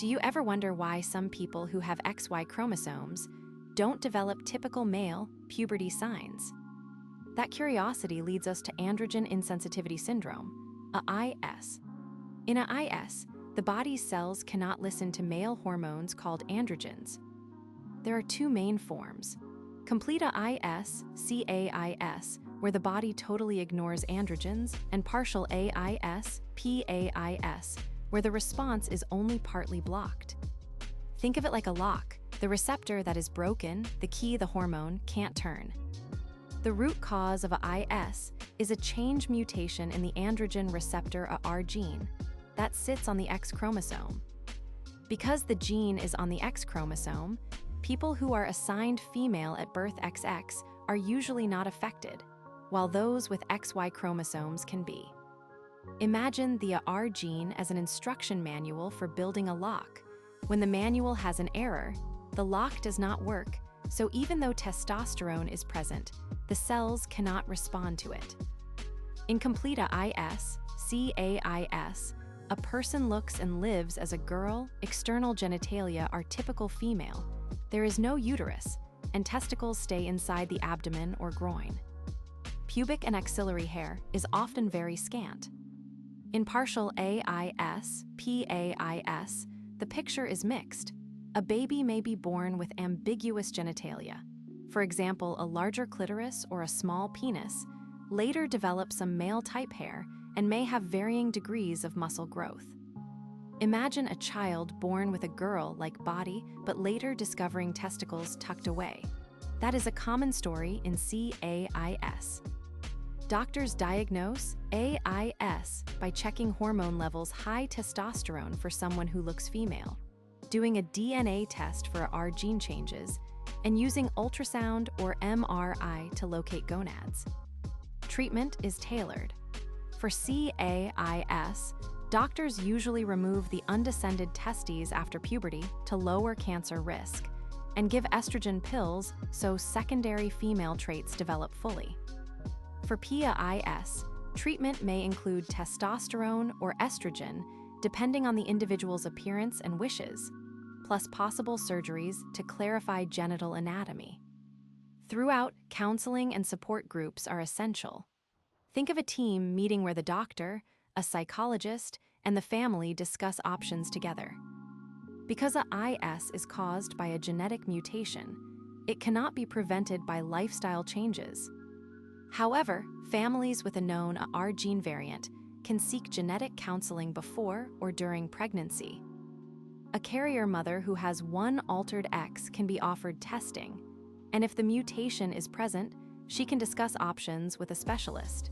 Do you ever wonder why some people who have XY chromosomes don't develop typical male puberty signs? That curiosity leads us to Androgen Insensitivity Syndrome, a IS. In a IS, the body's cells cannot listen to male hormones called androgens. There are two main forms: complete AIS, CAIS, where the body totally ignores androgens, and partial AIS, PAIS, where the response is only partly blocked. Think of it like a lock. The receptor that is broken, the key the hormone can't turn. The root cause of a IS is a change mutation in the androgen receptor AR gene that sits on the X chromosome. Because the gene is on the X chromosome, people who are assigned female at birth XX are usually not affected, while those with XY chromosomes can be. Imagine the AR gene as an instruction manual for building a lock. When the manual has an error, the lock does not work, so even though testosterone is present, the cells cannot respond to it. In complete IS, CAIS, a person looks and lives as a girl, external genitalia are typical female, there is no uterus, and testicles stay inside the abdomen or groin. Pubic and axillary hair is often very scant. In partial AIS, PAIS, the picture is mixed. A baby may be born with ambiguous genitalia. For example, a larger clitoris or a small penis, later develop some male-type hair and may have varying degrees of muscle growth. Imagine a child born with a girl-like body but later discovering testicles tucked away. That is a common story in CAIS. Doctors diagnose AIS by checking hormone levels high testosterone for someone who looks female, doing a DNA test for our gene changes, and using ultrasound or MRI to locate gonads. Treatment is tailored. For CAIS, doctors usually remove the undescended testes after puberty to lower cancer risk, and give estrogen pills so secondary female traits develop fully. For PAIS, treatment may include testosterone or estrogen, depending on the individual's appearance and wishes, plus possible surgeries to clarify genital anatomy. Throughout, counseling and support groups are essential. Think of a team meeting where the doctor, a psychologist, and the family discuss options together. Because a IS is caused by a genetic mutation, it cannot be prevented by lifestyle changes. However, families with a known AR gene variant can seek genetic counseling before or during pregnancy. A carrier mother who has one altered X can be offered testing, and if the mutation is present, she can discuss options with a specialist.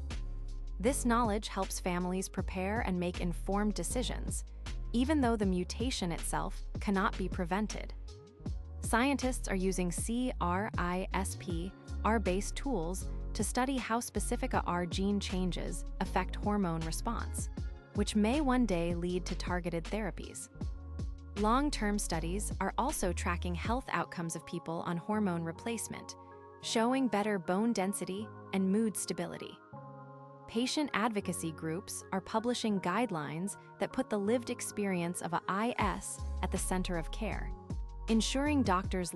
This knowledge helps families prepare and make informed decisions, even though the mutation itself cannot be prevented. Scientists are using CRISPR-based tools to study how specific AR gene changes affect hormone response, which may one day lead to targeted therapies. Long-term studies are also tracking health outcomes of people on hormone replacement, showing better bone density and mood stability. Patient advocacy groups are publishing guidelines that put the lived experience of a IS at the center of care, ensuring doctors